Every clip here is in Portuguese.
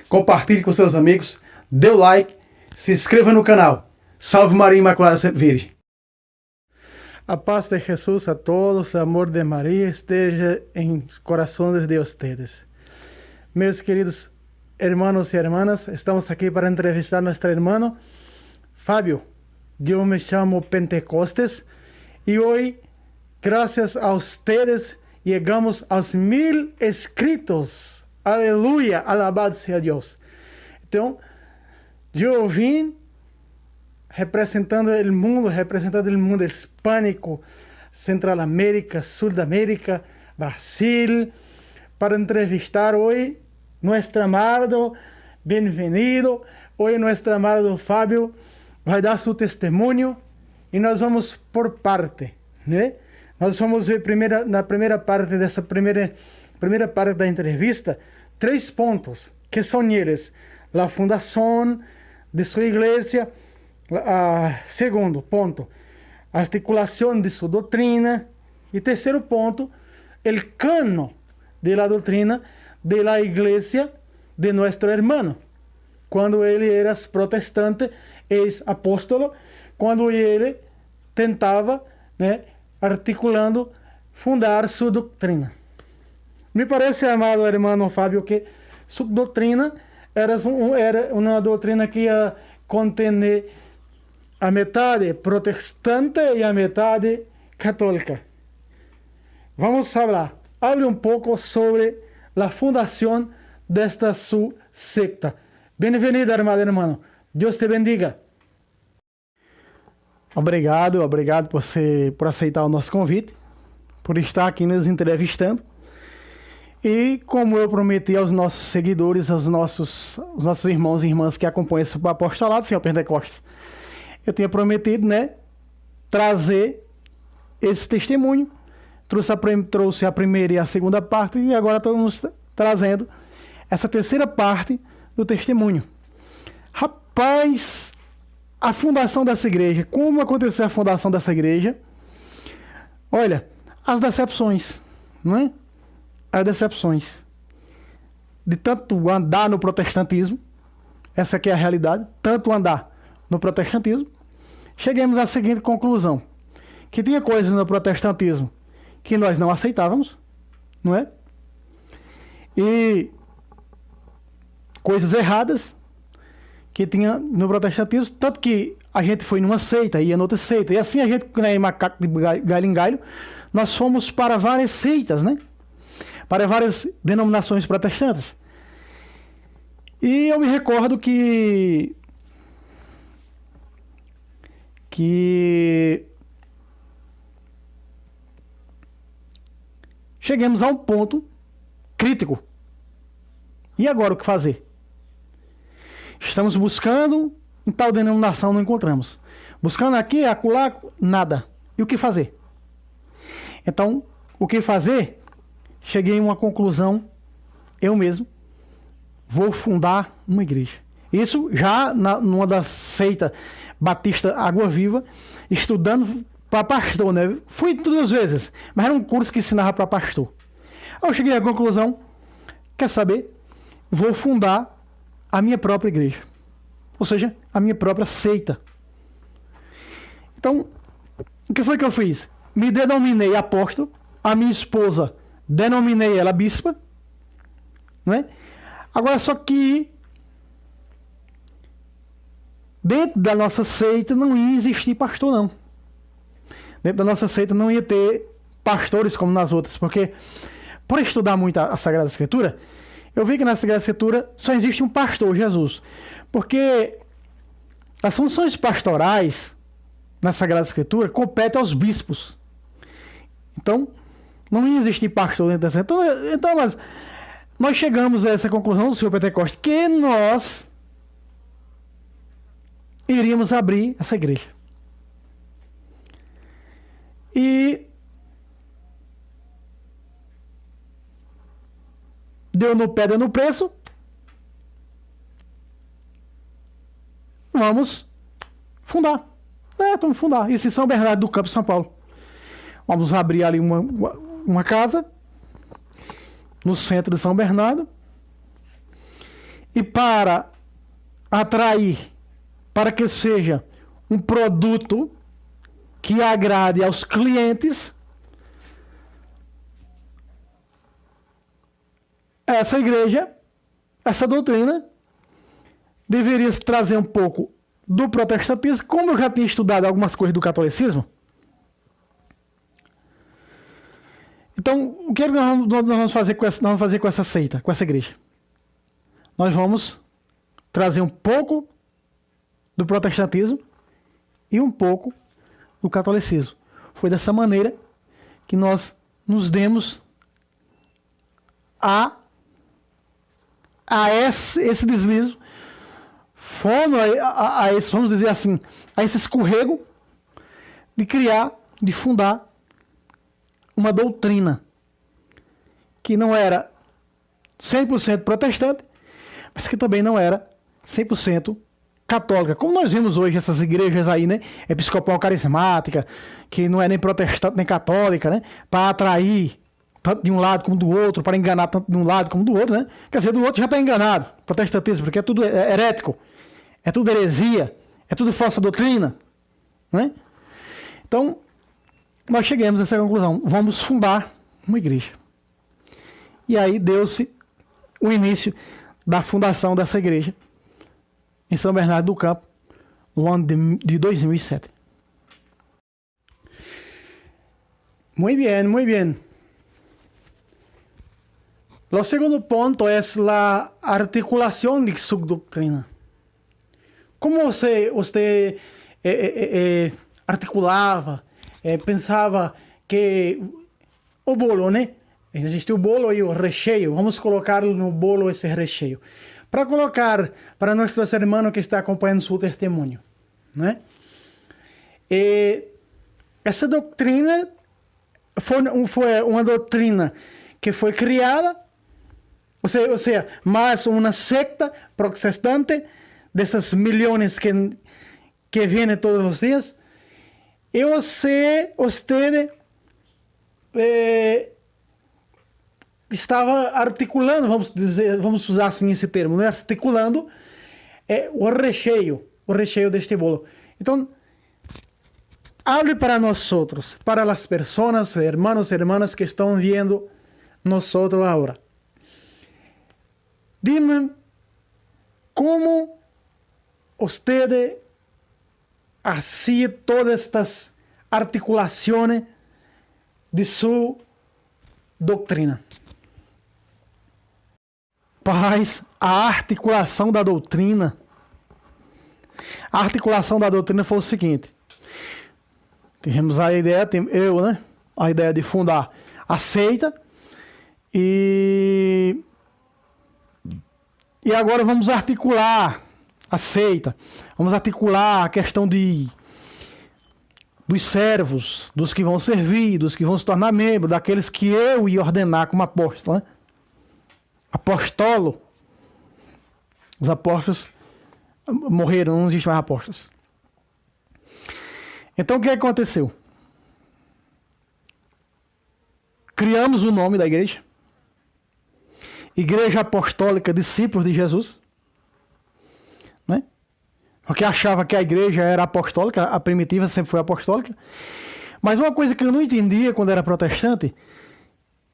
compartilhe com seus amigos, dê o like, se inscreva no canal. Salve Maria Imaculada Sempre Virgem. A paz de Jesus a todos, o amor de Maria esteja em corações de vocês. Meus queridos hermanos e hermanas, estamos aqui para entrevistar nosso irmão Fábio. Eu me chamo Pentecostes e hoje, graças a vocês, chegamos aos 1000 inscritos. Aleluia, alabado seja Deus. Então, eu vim representando o mundo hispânico, Central América, Sul da América, Brasil, para entrevistar hoje nosso amado, bem-vindo. Hoje nosso amado Fábio vai dar seu testemunho e nós vamos por parte, né? Nós vamos ver na primeira parte dessa primeira parte da entrevista 3 pontos, que são eles: a fundação de sua igreja, segundo ponto, a articulação de sua doutrina, e terceiro ponto, o cano de la doutrina de la igreja de nosso irmão, quando ele era protestante, ex-apóstolo, quando ele tentava, né, articulando, fundar sua doutrina. Me parece, amado irmão Fábio, que sua doutrina era uma doutrina que ia conter a metade protestante e a metade católica. Vamos falar. Hable um pouco sobre a fundação desta sua secta. Bem-vindo, amado irmão. Deus te bendiga. Obrigado por aceitar o nosso convite, por estar aqui nos entrevistando. E como eu prometi aos nossos seguidores, aos nossos irmãos e irmãs que acompanham o apostolado, Senhor Pentecostes, eu tinha prometido, né, trazer esse testemunho. Trouxe a primeira e a segunda parte, e agora estamos trazendo essa terceira parte do testemunho. Rapaz, a fundação dessa igreja, como aconteceu a fundação dessa igreja? Olha, as decepções, não é? As decepções de tanto andar no protestantismo, essa aqui é a realidade, tanto andar no protestantismo, chegamos à seguinte conclusão: que tinha coisas no protestantismo que nós não aceitávamos, não é? E coisas erradas que tinha no protestantismo, tanto que a gente foi numa seita, ia noutra seita, e assim a gente, né, macaco de galho em galho, nós fomos para várias seitas, né? Para várias denominações protestantes. E eu me recordo que chegamos a um ponto crítico. E agora o que fazer? Estamos buscando em tal denominação, não encontramos. Buscando aqui, acolá, nada. E o que fazer? Então, o que fazer? Cheguei a uma conclusão, eu mesmo vou fundar uma igreja. Isso já numa das seitas Batista Água Viva, estudando para pastor, né? Fui 2 vezes, mas era um curso que ensinava para pastor. Aí eu cheguei à conclusão, quer saber? Vou fundar a minha própria igreja. Ou seja, a minha própria seita. Então, o que foi que eu fiz? Me denominei apóstolo, a minha esposa denominei ela bispa, né? Agora, só que dentro da nossa seita não ia existir pastor, não. Dentro da nossa seita não ia ter pastores como nas outras, porque por estudar muito a Sagrada Escritura, eu vi que na Sagrada Escritura só existe um pastor, Jesus. Porque as funções pastorais na Sagrada Escritura competem aos bispos. Então, não ia existir pastor dentro dessa. Então nós chegamos a essa conclusão do Senhor Pentecostes, que nós iríamos abrir essa igreja. E deu no pé, deu no preço. Vamos fundar. Vamos fundar. Isso em São Bernardo do Campo, São Paulo. Vamos abrir ali uma casa no centro de São Bernardo. e para atrair, para que seja um produto que agrade aos clientes, essa igreja, essa doutrina, deveria trazer um pouco do protestantismo, como eu já tinha estudado algumas coisas do catolicismo. Então, o que é que nós vamos fazer com essa seita, com essa igreja? Nós vamos trazer um pouco do protestantismo e um pouco do catolicismo. Foi dessa maneira que nós nos demos a esse deslizo, fomos a esse, vamos dizer assim, a esse escorrego de criar, de fundar uma doutrina que não era 100% protestante, mas que também não era 100% católica. Como nós vimos hoje essas igrejas aí, né, episcopal carismática, que não é nem protestante nem católica, né, para atrair tanto de um lado como do outro, para enganar tanto de um lado como do outro, né? Quer dizer, do outro já está enganado, protestantismo, porque é tudo herético, é tudo heresia, é tudo falsa doutrina, né? Então, nós chegamos a essa conclusão, vamos fundar uma igreja. E aí deu-se o início da fundação dessa igreja em São Bernardo do Campo, no ano de 2007. Muy bien, muy bien. Lo segundo punto es la articulación de su doctrina. ¿Cómo usted articulava, pensava que o bolo, né? Existe o bolo e o recheio. Vamos colocar no bolo esse recheio. Para colocar para nossos irmãos que estão acompanhando seu testemunho, né? Essa doutrina foi uma doutrina que foi criada, ou seja, mais uma secta protestante dessas milhões que vêm todos os dias. E você estava articulando, vamos usar assim esse termo, né? Articulando o recheio deste bolo. Então, hable para nós outros, para as pessoas, hermanos e hermanas que estão vendo nós outros agora. Dime como você hacía todas estas articulações de sua doutrina. Paz, a articulação da doutrina. A articulação da doutrina foi o seguinte. Tivemos a ideia, a ideia de fundar a seita e agora vamos articular a seita, vamos articular a questão dos servos, dos que vão servir, dos que vão se tornar membros, daqueles que eu ia ordenar como apóstolo, né? Apóstolo. Os apóstolos morreram, não existe mais apóstolos. Então o que aconteceu? Criamos o nome da igreja, Igreja Apostólica Discípulos de Jesus, né? Porque achava que a igreja era apostólica, a primitiva sempre foi apostólica. Mas uma coisa que eu não entendia quando era protestante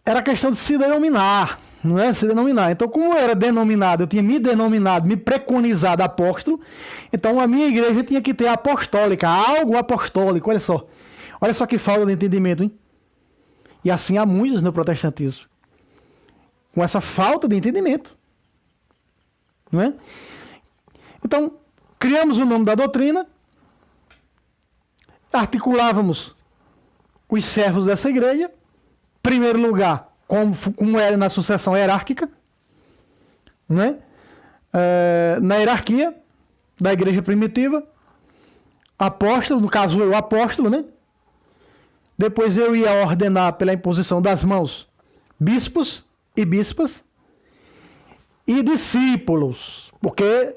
era a questão de se denominar, não é? Se denominar. Então, como eu era denominado, eu tinha me denominado, me preconizado apóstolo, então a minha igreja tinha que ter apostólica, algo apostólico, olha só. Olha só que falta de entendimento, hein? E assim há muitos no protestantismo, com essa falta de entendimento, não é? Então, criamos o nome da doutrina, articulávamos os servos dessa igreja, em primeiro lugar, como era na sucessão hierárquica, né? Na hierarquia da igreja primitiva, apóstolo, no caso eu apóstolo, né? Depois eu ia ordenar pela imposição das mãos bispos e bispas e discípulos, porque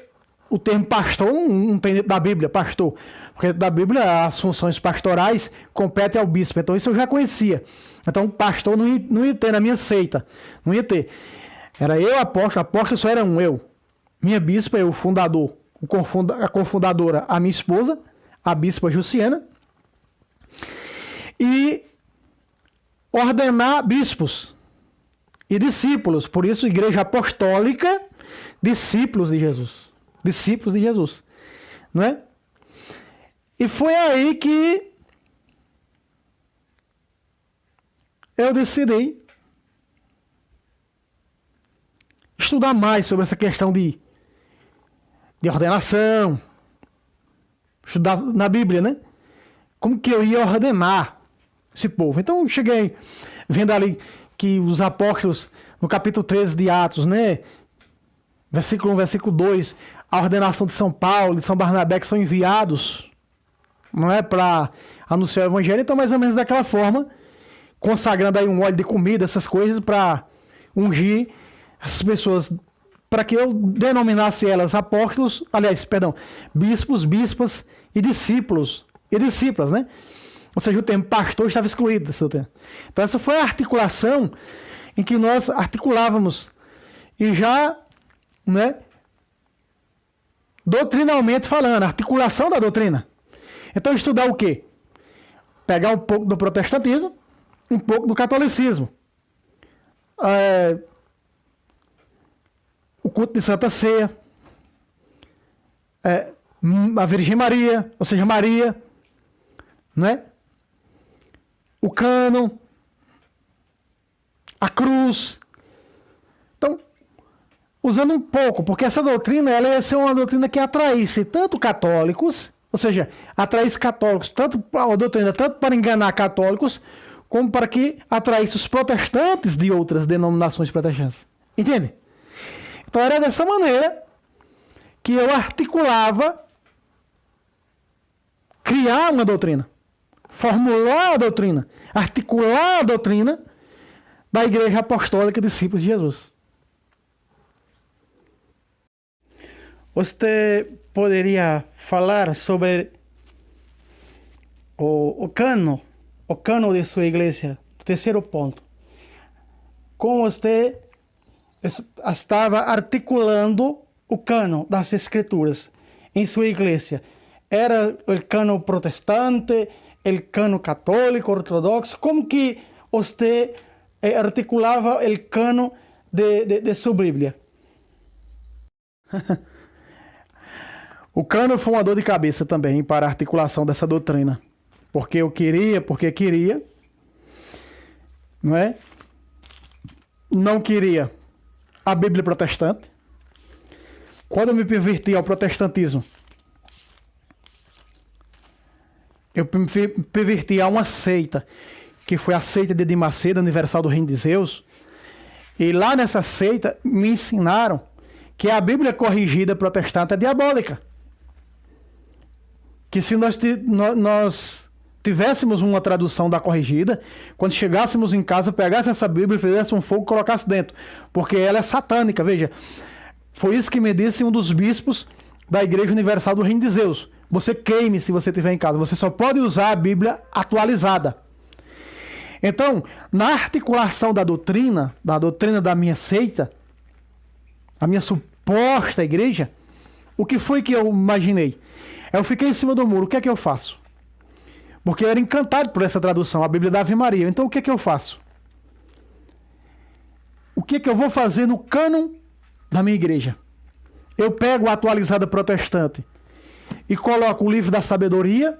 o termo pastor não tem dentro da Bíblia, pastor, porque da Bíblia as funções pastorais competem ao bispo, então isso eu já conhecia. Então pastor não ia ter na minha seita, não ia ter. Era eu apóstolo só era um eu. minha bispa, eu, o fundador, a cofundadora, a minha esposa, a bispa Jussiana, e ordenar bispos e discípulos. Por isso, Igreja Apostólica, discípulos de Jesus. Discípulos de Jesus. Não é? E foi aí que eu decidi estudar mais sobre essa questão de ordenação, estudar na Bíblia, né? Como que eu ia ordenar esse povo. Então eu cheguei vendo ali que os apóstolos, no capítulo 13 de Atos, né? Versículo 1, versículo 2, a ordenação de São Paulo, de São Barnabé, que são enviados, não é, para anunciar o evangelho. Então, mais ou menos daquela forma, consagrando aí um óleo de comida, essas coisas, para ungir essas pessoas, para que eu denominasse elas apóstolos, bispos, bispas e discípulos e discípulas, né? Ou seja, o termo pastor estava excluído desse termo. Então essa foi a articulação em que nós articulávamos e já, né, doutrinalmente falando, articulação da doutrina. Então estudar o quê? Pegar um pouco do protestantismo, um pouco do catolicismo. O culto de Santa Ceia, a Virgem Maria, ou seja, Maria, né? O cânon, a cruz. Então, usando um pouco, porque essa doutrina ela ia ser uma doutrina que atraísse tanto católicos, ou seja, atraísse católicos, tanto a doutrina, tanto para enganar católicos, como para que atraísse os protestantes de outras denominações protestantes. Entende? Então era dessa maneira que eu articulava criar uma doutrina, formular a doutrina, articular a doutrina da Igreja Apostólica Discípulos de Jesus. Você poderia falar sobre o cano de sua igreja? Terceiro ponto. Como você estava articulando o cano das Escrituras em sua igreja? Era o cano protestante, o cano católico, ortodoxo? Como que você articulava o cano de sua Bíblia? O cano foi uma dor de cabeça também para a articulação dessa doutrina. Porque queria, não é? Não queria a Bíblia protestante. Quando eu me perverti ao protestantismo, eu me perverti a uma seita, que foi a seita de Edir Macedo, Universal do Reino de Zeus. E lá nessa seita me ensinaram que a Bíblia corrigida protestante é diabólica. Que se nós tivéssemos uma tradução da corrigida, quando chegássemos em casa, pegasse essa Bíblia, fizesse um fogo e colocasse dentro. Porque ela é satânica, veja. Foi isso que me disse um dos bispos da Igreja Universal do Reino de Zeus. Você queime se você tiver em casa. Você só pode usar a Bíblia atualizada. Então, na articulação da doutrina da minha seita, a minha suposta igreja, o que foi que eu imaginei? Eu fiquei em cima do muro. O que é que eu faço? Porque eu era encantado por essa tradução, a Bíblia da Ave Maria. Então, o que é que eu faço? O que é que eu vou fazer no cânon da minha igreja? Eu pego a atualizada protestante e coloco o livro da sabedoria.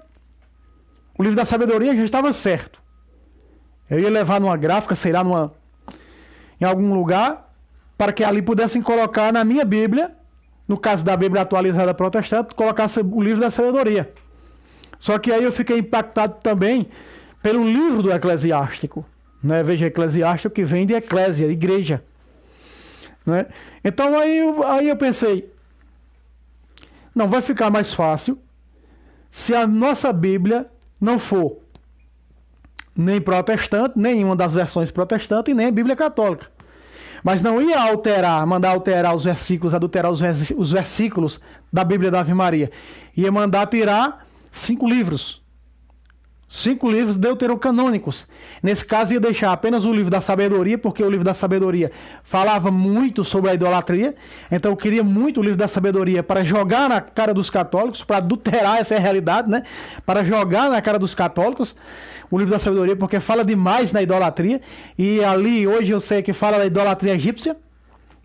O livro da sabedoria já estava certo. Eu ia levar numa gráfica, sei lá, em algum lugar, para que ali pudessem colocar na minha Bíblia, no caso da Bíblia atualizada protestante, colocasse o livro da sabedoria. Só que aí eu fiquei impactado também pelo livro do Eclesiástico. Né? Veja, Eclesiástico que vem de eclésia, igreja. Né? Então aí eu pensei, não, vai ficar mais fácil se a nossa Bíblia não for nem protestante, nenhuma das versões protestantes, e nem a Bíblia católica. Mas não ia mandar alterar os versículos, adulterar os versículos da Bíblia da Ave Maria. Ia mandar tirar 5 livros. 5 livros deuterocanônicos. Nesse caso, ia deixar apenas o livro da sabedoria, porque o livro da sabedoria falava muito sobre a idolatria. Então, eu queria muito o livro da sabedoria para jogar na cara dos católicos, para adulterar essa realidade, né? Para jogar na cara dos católicos o livro da sabedoria, porque fala demais na idolatria. E ali, hoje, eu sei que fala da idolatria egípcia,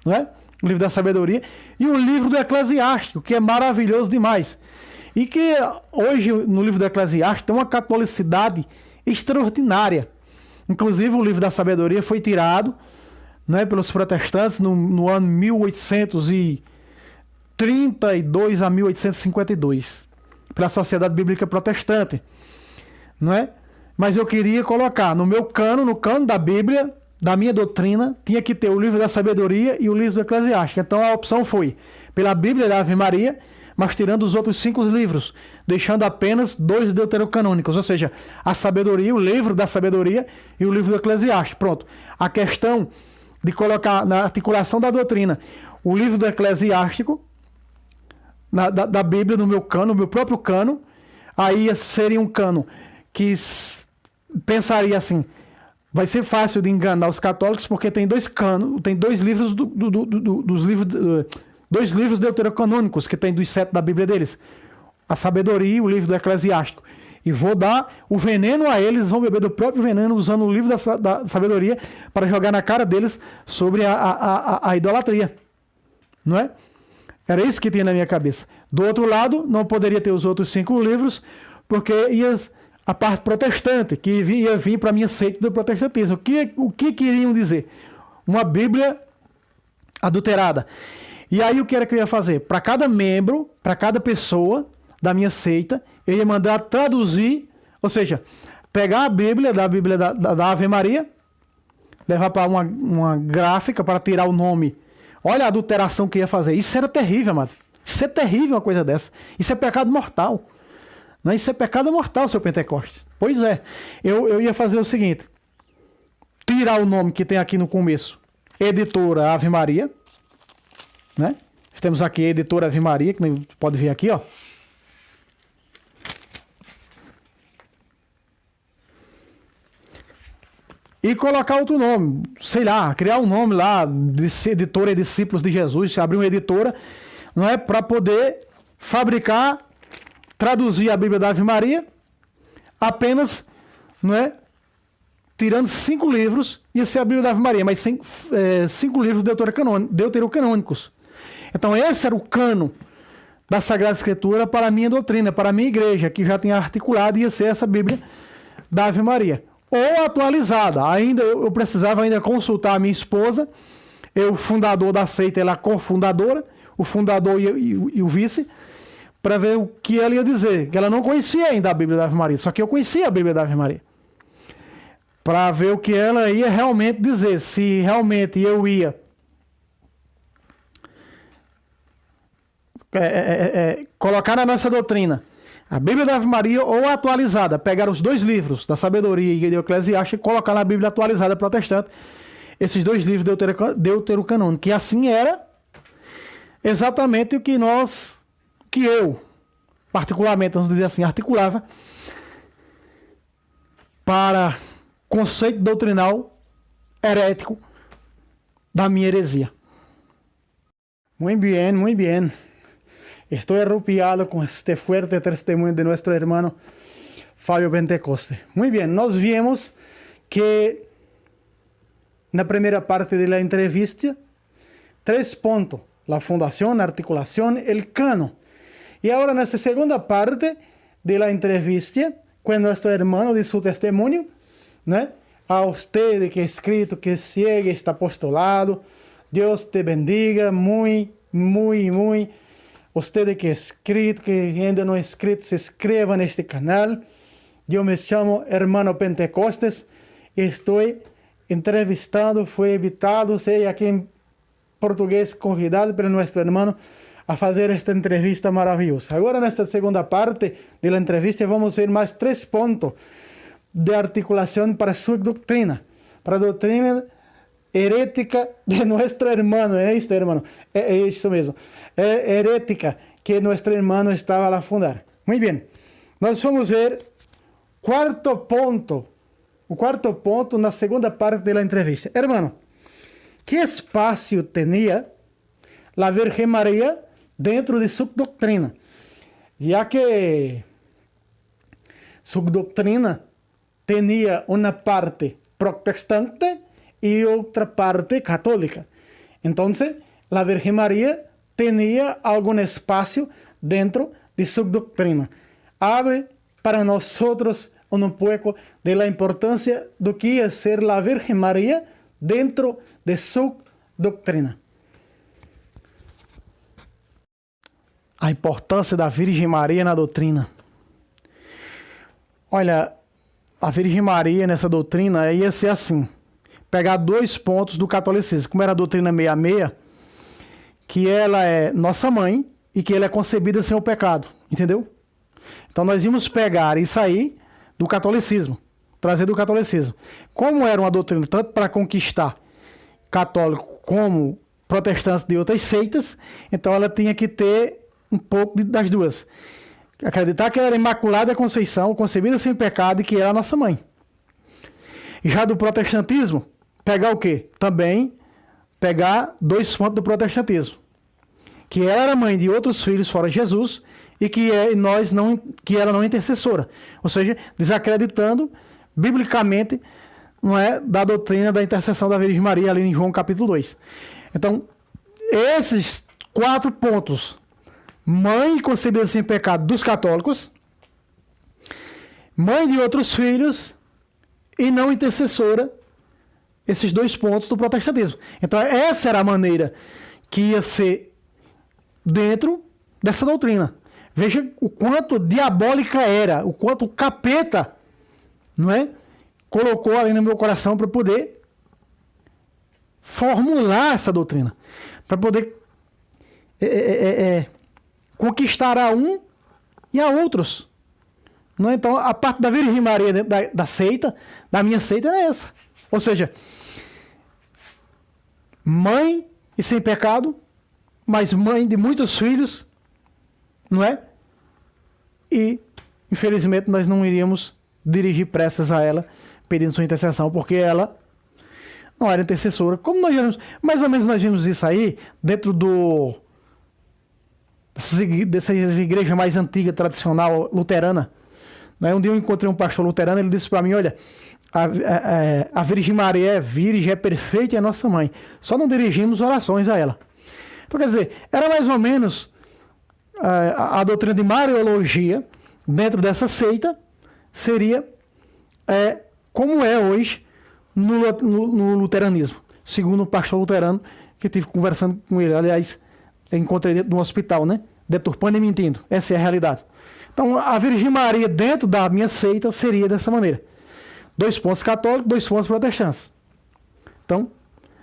né? O livro da sabedoria. E o livro do Eclesiástico, que é maravilhoso demais. E que hoje, no livro do Eclesiastes, tem uma catolicidade extraordinária. Inclusive, o livro da sabedoria foi tirado, né, pelos protestantes no ano 1832 a 1852, pela Sociedade Bíblica Protestante. Não é? Mas eu queria colocar no meu cano, no cano da Bíblia, da minha doutrina, tinha que ter o livro da sabedoria e o livro do Eclesiastes. Então, a opção foi pela Bíblia da Ave Maria, mas tirando os outros 5 livros, deixando apenas 2 deuterocanônicos, ou seja, a sabedoria, o livro da sabedoria e o livro do Eclesiastes. Pronto. A questão de colocar na articulação da doutrina o livro do Eclesiástico, da Bíblia, no meu cano, no meu próprio cano, aí seria um cano que pensaria assim, vai ser fácil de enganar os católicos, porque tem 2 canos, tem 2 livros dos livros... 2 livros deuterocanônicos que tem dos 7 da Bíblia deles. A sabedoria e o livro do Eclesiástico. E vou dar o veneno a eles, vão beber do próprio veneno, usando o livro da sabedoria para jogar na cara deles sobre a idolatria. Não é? Era isso que tinha na minha cabeça. Do outro lado, não poderia ter os outros 5 livros, porque ia a parte protestante, que ia vir para a minha seita do protestantismo. O que queriam dizer? Uma Bíblia adulterada. E aí o que era que eu ia fazer? Para cada membro, para cada pessoa da minha seita, eu ia mandar traduzir, ou seja, pegar a Bíblia da Ave Maria, levar para uma gráfica para tirar o nome. Olha a adulteração que ia fazer. Isso era terrível, amado. Isso é terrível uma coisa dessa. Isso é pecado mortal. Não, isso é pecado mortal, seu Pentecoste. Pois é. Eu ia fazer o seguinte. Tirar o nome que tem aqui no começo. Editora Ave Maria. Né? Temos aqui a editora Ave Maria, que pode ver aqui, ó. E colocar outro nome, sei lá, criar um nome lá, de editora e discípulos de Jesus, abrir uma editora, não é, para poder fabricar, traduzir a Bíblia da Ave Maria, apenas, não é, tirando 5 livros, ia ser a Bíblia da Ave Maria, mas 5 livros deuterocanônicos. Então esse era o cano da Sagrada Escritura para a minha doutrina, para a minha igreja, que já tinha articulado, ia ser essa Bíblia da Ave Maria. Ou atualizada. Ainda eu precisava ainda consultar a minha esposa, eu fundador da seita, ela cofundadora, o fundador e o vice, para ver o que ela ia dizer. Que ela não conhecia ainda a Bíblia da Ave Maria, só que eu conhecia a Bíblia da Ave Maria. Para ver o que ela ia realmente dizer, se realmente eu ia colocar na nossa doutrina a Bíblia da Ave Maria ou atualizada, pegar os 2 livros da sabedoria e do Eclesiastes e colocar na Bíblia atualizada protestante esses 2 livros deuterocanônicos, que assim era exatamente o que eu, particularmente, vamos dizer assim, articulava para conceito doutrinal herético da minha heresia. Muy bien, muy bien. Estoy arrupiado con este fuerte testimonio de nuestro hermano Fabio Pentecoste. Muy bien, nos vimos que en la primera parte de la entrevista, 3 puntos, la fundación, la articulación, el cano. Y ahora en esta segunda parte de la entrevista, con nuestro hermano de su testimonio, ¿no? A usted que es escrito, que sigue este apostolado, Dios te bendiga muy, muy, muy. Usted que é inscrito, que ainda não é inscrito, se inscreva neste canal. Eu me chamo Hermano Pentecostes. Estou entrevistando, fui invitado, sei aqui em português, convidado pelo nosso irmão a fazer esta entrevista maravilhosa. Agora, nesta segunda parte da entrevista, vamos ver mais 3 pontos de articulação para sua doutrina, para a doutrina herética de nuestro hermano, hermano, es eso mismo, herética que nuestro hermano estaba a fundar. Muy bien, nós vamos ver o quarto ponto na segunda parte da entrevista. Hermano, que espaço tinha a Virgem Maria dentro de sua doutrina? Já que sua doutrina tinha uma parte protestante e outra parte católica. Então, a Virgem Maria tinha algum espaço dentro de sua doutrina. Abre para nós um pouco da importância do que é ser a Virgem Maria dentro de sua doutrina. A importância da Virgem Maria na doutrina. Olha, a Virgem Maria nessa doutrina ia ser assim. Pegar 2 pontos do catolicismo. Como era a doutrina 66, que ela é nossa mãe e que ela é concebida sem o pecado. Entendeu? Então nós íamos pegar isso aí do catolicismo. Trazer do catolicismo. Como era uma doutrina tanto para conquistar católico como protestantes de outras seitas, então ela tinha que ter um pouco das duas. Acreditar que ela era Imaculada Conceição, concebida sem pecado e que era a nossa mãe. E já do protestantismo, pegar o quê? Também pegar 2 pontos do protestantismo. Que ela era mãe de outros filhos fora Jesus e que ela não é intercessora. Ou seja, desacreditando biblicamente, não é, da doutrina da intercessão da Virgem Maria ali em João capítulo 2. Então, esses 4 pontos: mãe concebida sem pecado dos católicos, mãe de outros filhos e não intercessora, esses 2 pontos do protestantismo. Então essa era a maneira que ia ser dentro dessa doutrina. Veja o quanto diabólica era, o quanto o capeta, não é, colocou ali no meu coração para poder formular essa doutrina, para poder conquistar a um e a outros. Não é? Então, a parte da Virgem Maria da seita, da minha seita, é essa. Ou seja, mãe e sem pecado, mas mãe de muitos filhos, não é? E, infelizmente, nós não iríamos dirigir preces a ela, pedindo sua intercessão, porque ela não era intercessora. Como nós vimos, mais ou menos nós vimos isso aí, dentro dessas igrejas mais antigas, tradicional, luterana. Um dia eu encontrei um pastor luterano, ele disse para mim: olha, a Virgem Maria é virgem, é perfeita e é nossa mãe. Só não dirigimos orações a ela. Então, quer dizer, era mais ou menos a doutrina de Mariologia, dentro dessa seita, seria como é hoje no luteranismo, segundo o pastor luterano, que tive conversando com ele. Aliás, eu encontrei dentro de um hospital, né? Deturpando e mentindo. Essa é a realidade. Então, a Virgem Maria dentro da minha seita seria dessa maneira: 2 pontos católicos, 2 pontos protestantes. Então,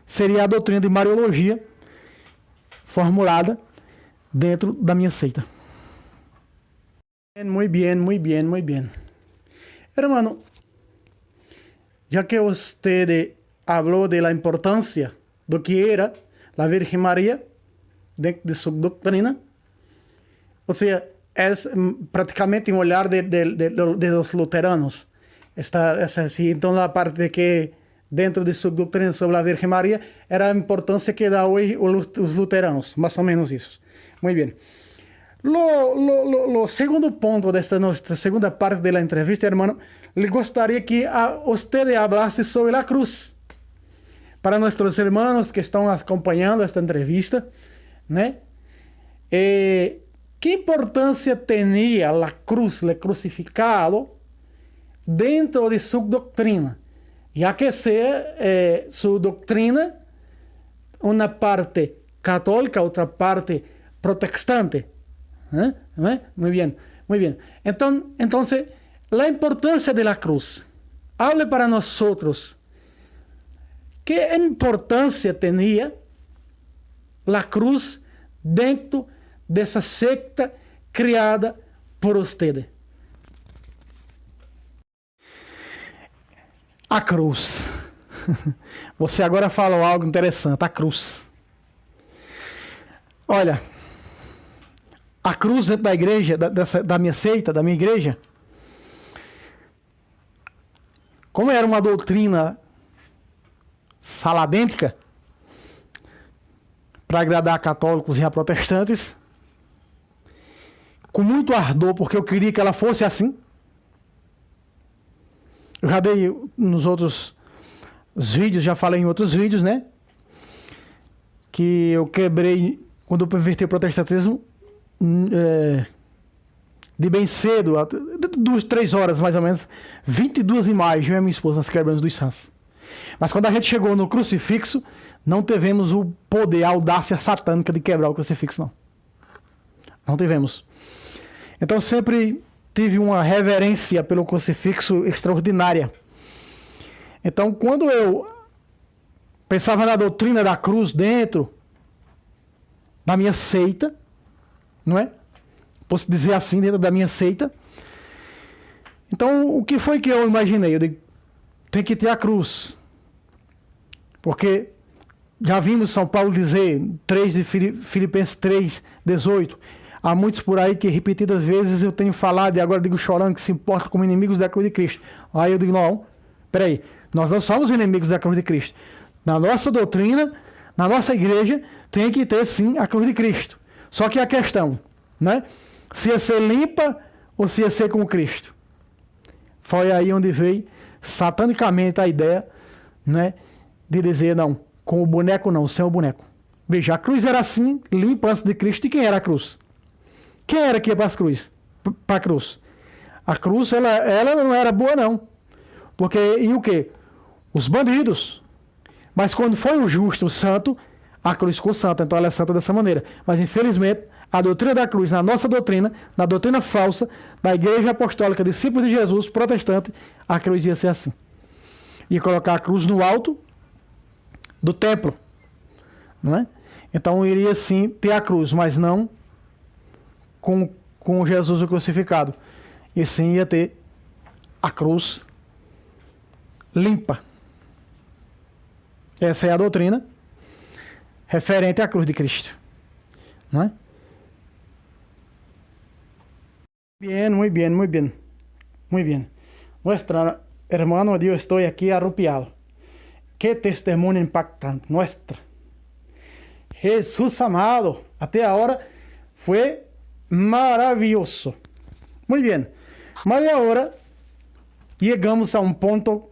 seria a doutrina de Mariologia formulada dentro da minha seita. Muito bem, muito bem, muito bem. Hermano, já que você falou da importância do que era a Virgem Maria dentro de sua doutrina, ou seja, é praticamente um olhar de los luteranos. Então, a parte que dentro de sua doutrina sobre a Virgem Maria era a importância que dá hoje os luteranos, mais ou menos isso. Muito bem. O segundo ponto desta nossa segunda parte da entrevista, hermano, le gostaria que você falasse sobre a cruz. Para nossos irmãos que estão acompanhando esta entrevista, né? Que importância tinha a cruz, o crucificado, dentro de sua doutrina? Já que sua doutrina, uma parte católica, outra parte protestante. Muy bien, muy bien. Entonces, la importancia de la cruz. Hable para nosotros. ¿Qué importancia tenía la cruz dentro de esa secta criada por ustedes? A cruz. Você agora falou algo interessante, a cruz. Olha, a cruz dentro da igreja, da minha seita, da minha igreja, como era uma doutrina saladêntica, para agradar a católicos e a protestantes, com muito ardor, porque eu queria que ela fosse assim. Eu já dei nos outros vídeos, já falei em outros vídeos, né? Que eu quebrei, quando eu converti o protestantismo, de bem cedo, 2, 3 horas mais ou menos, 22 imagens, eu e a minha esposa, nós quebramos dos santos. Mas quando a gente chegou no crucifixo, não tivemos o poder, a audácia satânica de quebrar o crucifixo, não. Não tivemos. Então sempre tive uma reverência pelo crucifixo extraordinária. Então quando eu pensava na doutrina da cruz dentro da minha seita, não é? Posso dizer assim, dentro da minha seita. Então o que foi que eu imaginei? Eu digo, tem que ter a cruz. Porque já vimos São Paulo dizer, 3 de Filipenses 3:18, há muitos por aí que repetidas vezes eu tenho falado e agora digo chorando que se importam como inimigos da cruz de Cristo. Aí eu digo, não, peraí, nós não somos inimigos da cruz de Cristo. Na nossa doutrina, na nossa igreja, tem que ter sim a cruz de Cristo. Só que a questão, né? Se ia ser limpa ou se ia ser com Cristo. Foi aí onde veio satanicamente a ideia, né, de dizer, não, com o boneco não, sem o boneco. Veja, a cruz era assim, limpa antes de Cristo. E quem era a cruz? Quem era que ia para a cruz? Para a cruz? A cruz, ela não era boa, não. Porque, e o quê? Os bandidos. Mas quando foi o justo, o santo, a cruz ficou santa. Então ela é santa dessa maneira. Mas, infelizmente, a doutrina da cruz, na nossa doutrina, na doutrina falsa, da Igreja Apostólica, discípulos de Jesus, protestante, a cruz ia ser assim. Ia colocar a cruz no alto do templo, não é? Então iria sim ter a cruz, mas não com Jesus o crucificado. E sim ia ter a cruz limpa. Essa é a doutrina referente à cruz de Cristo, não é? Bien, muy bien, muy bien. Muy bien. Nuestra hermano, yo estoy aquí arrupiado. Qué testemunho impactante. Nuestra. Jesús amado. Até agora foi maravilhoso. Muy bien. Mas agora chegamos a um ponto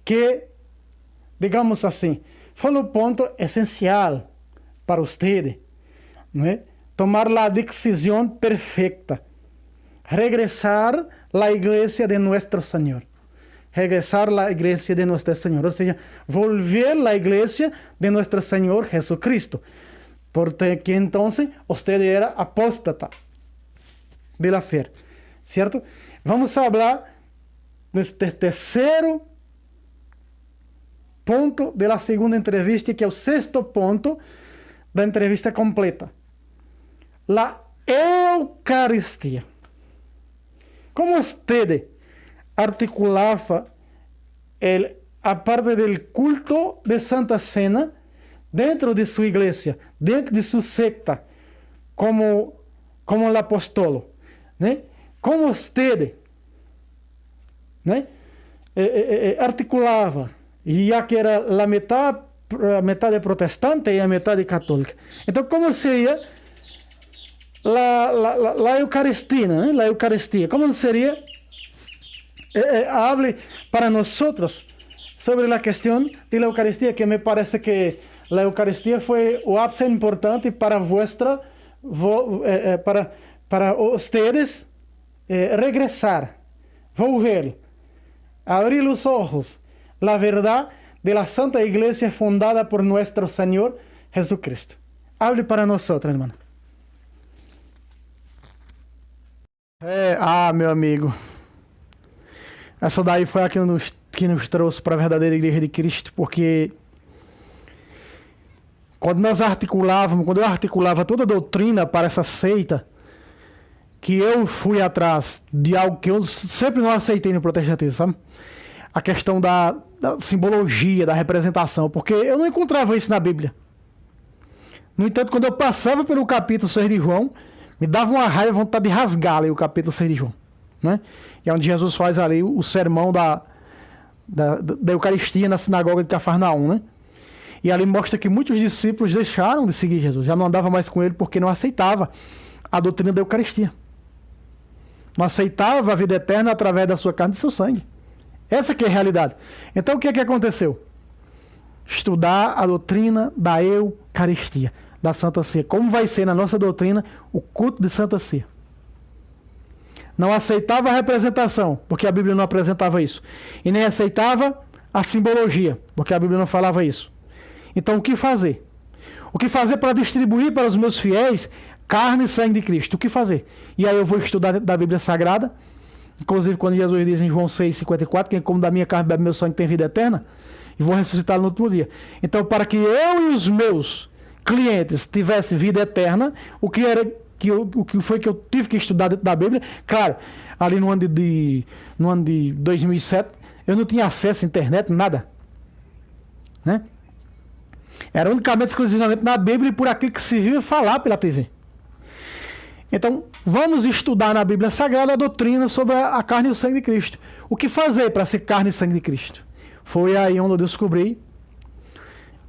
que, digamos assim, foi um ponto essencial para você, não é? Tomar a decisão perfeita. Regresar la iglesia de nuestro Señor. Regresar la iglesia de nuestro Señor. O sea, volver la iglesia de nuestro Señor Jesucristo. Porque entonces usted era apóstata de la fe. ¿Cierto? Vamos a hablar deste terceiro ponto de la segunda entrevista, que é o 6º ponto da entrevista completa. La Eucaristia. Como usted articulava a parte do culto de Santa Cena dentro de sua igreja, dentro de sua secta, como o apóstolo, né? Como usted, né, articulava, já que era a metade protestante e a metade católica. Então, como seria la Eucaristia, ¿eh? La Eucaristia. ¿Cómo sería? Hable para nosotros sobre la cuestión de la Eucaristía, que me parece que la Eucaristía fue o ápice importante para para ustedes regresar, volver, abrir los ojos, la verdad de la Santa Iglesia fundada por nuestro Señor Jesucristo. Hable para nosotros, hermano. Meu amigo, essa daí foi a que nos trouxe para a verdadeira Igreja de Cristo, porque quando eu articulava toda a doutrina para essa seita, que eu fui atrás de algo que eu sempre não aceitei no protestantismo, sabe? A questão da simbologia, da representação, porque eu não encontrava isso na Bíblia. No entanto, quando eu passava pelo capítulo 6 de João, me dava uma raiva, vontade de rasgar ali o capítulo 6 de João, né? E é onde Jesus faz ali o sermão da Eucaristia na sinagoga de Cafarnaum, né? E ali mostra que muitos discípulos deixaram de seguir Jesus, já não andavam mais com ele porque não aceitava a doutrina da Eucaristia. Não aceitava a vida eterna através da sua carne e do seu sangue. Essa que é a realidade. Então o que é que aconteceu? Estudar a doutrina da Eucaristia, da Santa Ceia. Como vai ser na nossa doutrina o culto de Santa Ceia. Não aceitava a representação, porque a Bíblia não apresentava isso. E nem aceitava a simbologia, porque a Bíblia não falava isso. Então o que fazer? O que fazer para distribuir para os meus fiéis carne e sangue de Cristo? O que fazer? E aí eu vou estudar da Bíblia Sagrada, inclusive quando Jesus diz em João 6,54, quem come da minha carne e bebe meu sangue tem vida eterna, e vou ressuscitar no último dia. Então, para que eu e os meus clientes tivessem vida eterna, o que foi que eu tive que estudar dentro da Bíblia? Claro, ali no ano de 2007, eu não tinha acesso à internet, nada. Né? Era unicamente, exclusivamente na Bíblia e por aquilo que se viu falar pela TV. Então, vamos estudar na Bíblia Sagrada a doutrina sobre a carne e o sangue de Cristo. O que fazer para ser carne e sangue de Cristo? Foi aí onde eu descobri,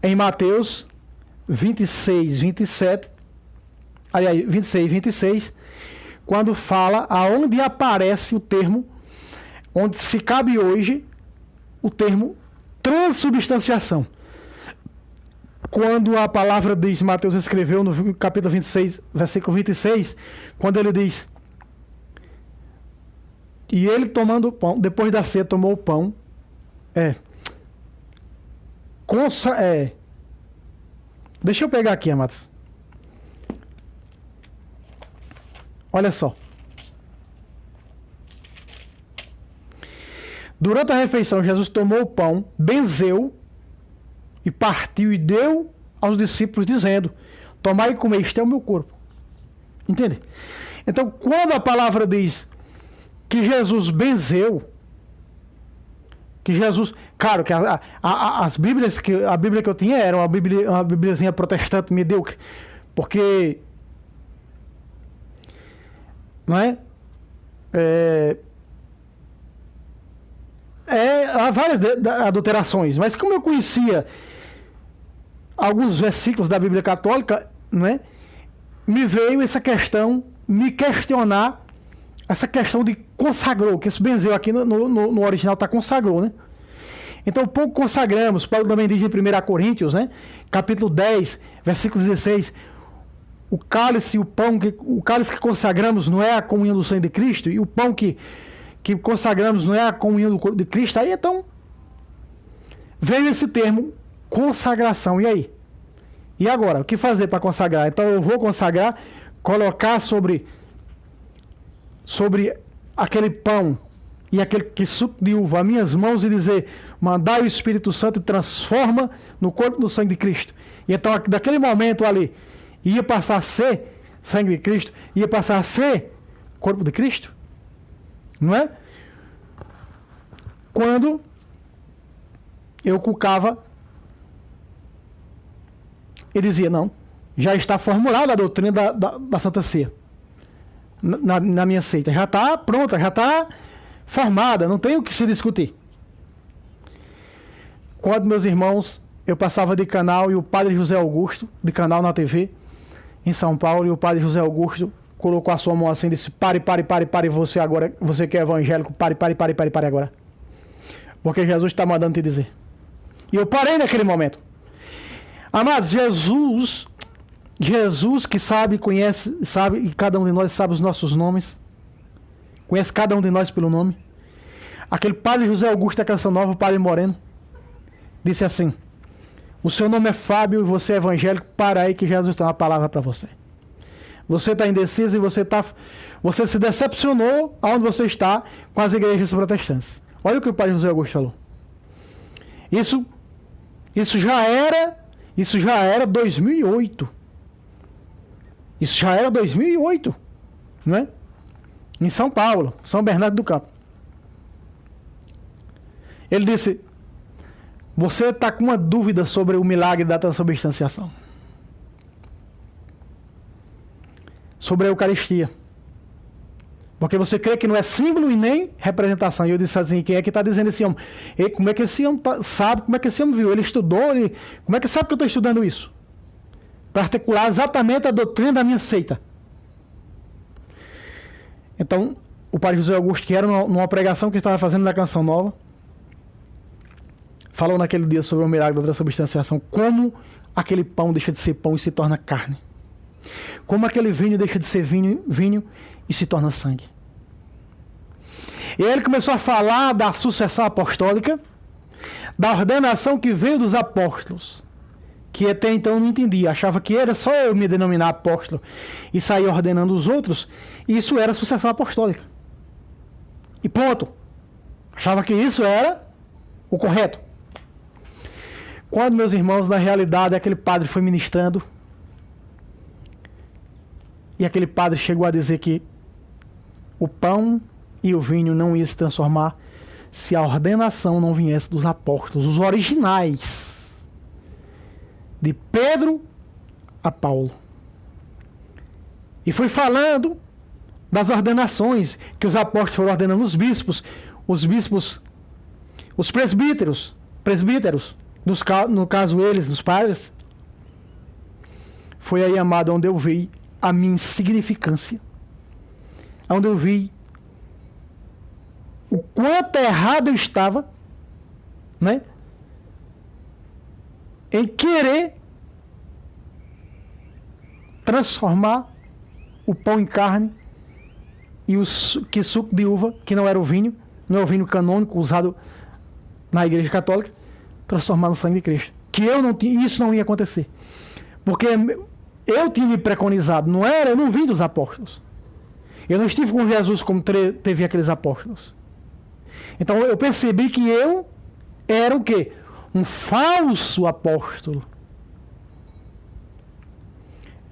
em Mateus 26, 27, aliás, 26, 26, quando fala aonde aparece o termo, onde se cabe hoje o termo transubstanciação. Quando a palavra diz, Mateus escreveu no capítulo 26, versículo 26, quando ele diz: e ele tomando o pão, depois da ceia tomou o pão, deixa eu pegar aqui, amados. Olha só. Durante a refeição, Jesus tomou o pão, benzeu, e partiu e deu aos discípulos, dizendo: tomai e comei, este é o meu corpo. Entende? Então, quando a palavra diz que Jesus benzeu, que Jesus... Claro, que as Bíblias, a Bíblia que eu tinha era uma Bíbliazinha protestante medíocre, porque... Não é? Há várias adulterações, mas como eu conhecia alguns versículos da Bíblia Católica, né, me veio essa questão, me questionar essa questão de consagrou, que esse benzeu aqui no original está consagrou, né? Então, pouco consagramos. Paulo também diz em 1 Coríntios, né, capítulo 10, versículo 16, o cálice que consagramos não é a comunhão do sangue de Cristo, e o pão que consagramos não é a comunhão do corpo de Cristo. Aí então veio esse termo consagração. E aí? E agora? O que fazer para consagrar? Então eu vou consagrar, colocar sobre aquele pão e aquele que suco de uva as minhas mãos e dizer: mandai o Espírito Santo e transforma no corpo e no sangue de Cristo. E então daquele momento ali ia passar a ser sangue de Cristo, ia passar a ser corpo de Cristo. Não é? Quando eu cucava e dizia: não, já está formulada a doutrina da Santa Ceia na minha seita, já está pronta, já está formada, não tem o que se discutir. Quando, meus irmãos, eu passava de canal e o padre José Augusto, de canal na TV em São Paulo, e o padre José Augusto colocou a sua mão assim e disse: pare, você agora, você que é evangélico, pare agora. Porque Jesus está mandando te dizer. E eu parei naquele momento. Amados, Jesus que sabe, conhece, sabe, e cada um de nós sabe os nossos nomes, conhece cada um de nós pelo nome. Aquele padre José Augusto da Canção Nova, o padre Moreno, disse assim: o seu nome é Fábio e você é evangélico, para aí que Jesus tem uma palavra para você. Você está indeciso e você se decepcionou aonde você está com as igrejas protestantes. Olha o que o padre José Augusto falou. Isso já era 2008. Isso já era 2008, não é? Em São Paulo, São Bernardo do Campo. Ele disse: você está com uma dúvida sobre o milagre da transubstanciação, sobre a Eucaristia, Porque você crê que não é símbolo e nem representação. E eu disse assim, quem é que está dizendo esse homem? E como é que esse homem sabe? Como é que esse homem viu? Ele estudou? Como é que sabe que eu estou estudando isso? Para articular exatamente a doutrina da minha seita. Então, o padre José Augusto, que era numa pregação que estava fazendo na Canção Nova, falou naquele dia sobre o milagre da transubstanciação, como aquele pão deixa de ser pão e se torna carne. Como aquele vinho deixa de ser vinho e se torna sangue. E ele começou a falar da sucessão apostólica, da ordenação que veio dos apóstolos, que até então eu não entendia, achava que era só eu me denominar apóstolo e sair ordenando os outros, e isso era sucessão apostólica. E ponto. Achava que isso era o correto. Quando, meus irmãos, na realidade, aquele padre foi ministrando, e aquele padre chegou a dizer que o pão e o vinho não iam se transformar se a ordenação não viesse dos apóstolos, os originais, de Pedro a Paulo. E foi falando das ordenações que os apóstolos foram ordenando os bispos, os presbíteros, no caso eles, dos padres. Foi aí, amado, onde eu vi a minha insignificância, onde eu vi o quanto errado eu estava, né, em querer transformar o pão em carne e o suco de uva, que não era o vinho, não é o vinho canônico usado na Igreja Católica, transformar no sangue de Cristo. Que eu não tinha, isso não ia acontecer. Porque eu tinha me preconizado, eu não vim dos apóstolos. Eu não estive com Jesus como teve aqueles apóstolos. Então eu percebi que eu era o quê? Um falso apóstolo.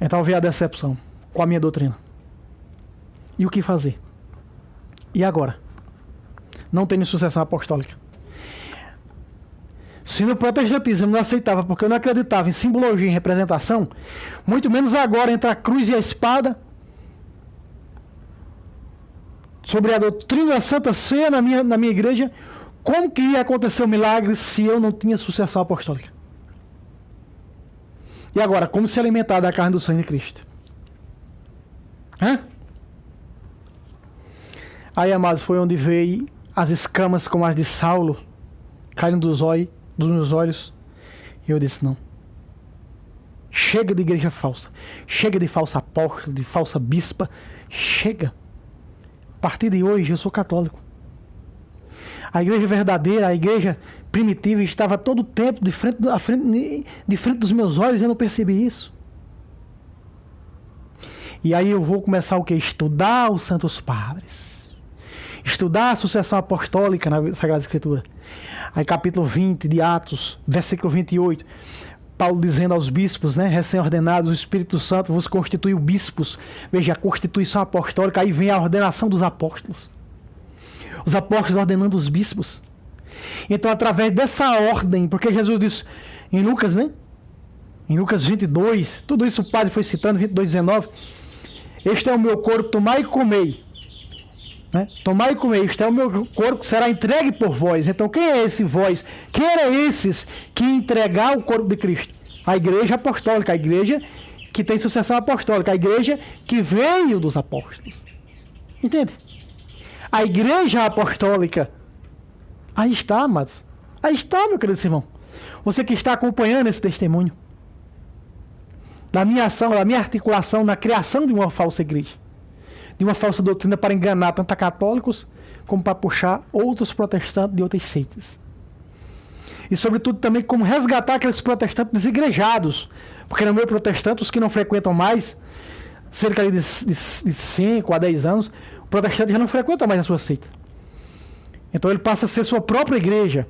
Então veio a decepção com a minha doutrina. E o que fazer? E agora? Não tenho sucessão apostólica. Se no protestantismo eu não aceitava porque eu não acreditava em simbologia e representação, muito menos agora entre a cruz e a espada, sobre a doutrina da Santa Ceia na minha igreja, como que ia acontecer o milagre se eu não tinha sucessão apostólica? E agora, como se alimentar da carne do sangue de Cristo? Aí, amados, foi onde veio as escamas como as de Saulo caindo dos meus olhos. E eu disse, não. Chega de igreja falsa. Chega de falsa apóstolo, de falsa bispa. Chega. A partir de hoje eu sou católico. A igreja verdadeira, a igreja primitiva estava todo o tempo de frente dos meus olhos e eu não percebi isso. E aí eu vou começar o quê? Estudar os Santos Padres. Estudar a sucessão apostólica na Sagrada Escritura. Aí capítulo 20 de Atos, versículo 28, Paulo dizendo aos bispos, né, recém-ordenados, o Espírito Santo vos constituiu bispos. Veja, a constituição apostólica, aí vem a ordenação dos apóstolos. Os apóstolos ordenando os bispos. Então, através dessa ordem, porque Jesus disse em Lucas, né? Em Lucas 22, tudo isso o padre foi citando, 22, 19. Este é o meu corpo, tomai e comei. Né? Tomai e comei, este é o meu corpo que será entregue por vós. Então, quem é esse vós? Quem era esses que entregar o corpo de Cristo? A igreja apostólica, a igreja que tem sucessão apostólica, a igreja que veio dos apóstolos. Entende? A igreja apostólica. Aí está, amados. Aí está, meu querido irmão. Você que está acompanhando esse testemunho da minha ação, da minha articulação na criação de uma falsa igreja, de uma falsa doutrina para enganar tanto católicos como para puxar outros protestantes de outras seitas. E sobretudo também como resgatar aqueles protestantes desigrejados, porque no meio protestante, os que não frequentam mais, cerca de 5 a 10 anos, o protestante já não frequenta mais a sua seita. Então ele passa a ser sua própria igreja.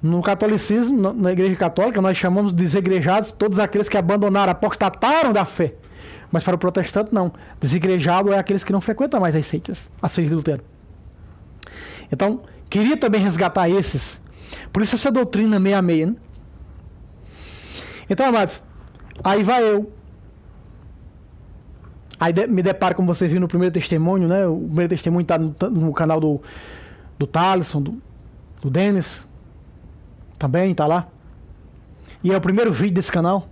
No catolicismo, na igreja católica, nós chamamos de desigrejados todos aqueles que abandonaram, apostataram da fé. Mas para o protestante, não. Desigrejado é aqueles que não frequentam mais as seitas de Lutero. Então, queria também resgatar esses. Por isso essa doutrina meia meia, né? Então, amados, aí vai eu. Aí me deparo, como você viu no primeiro testemunho, né? O primeiro testemunho está no canal do Thaleson, do Denis. Também está lá. E é o primeiro vídeo desse canal.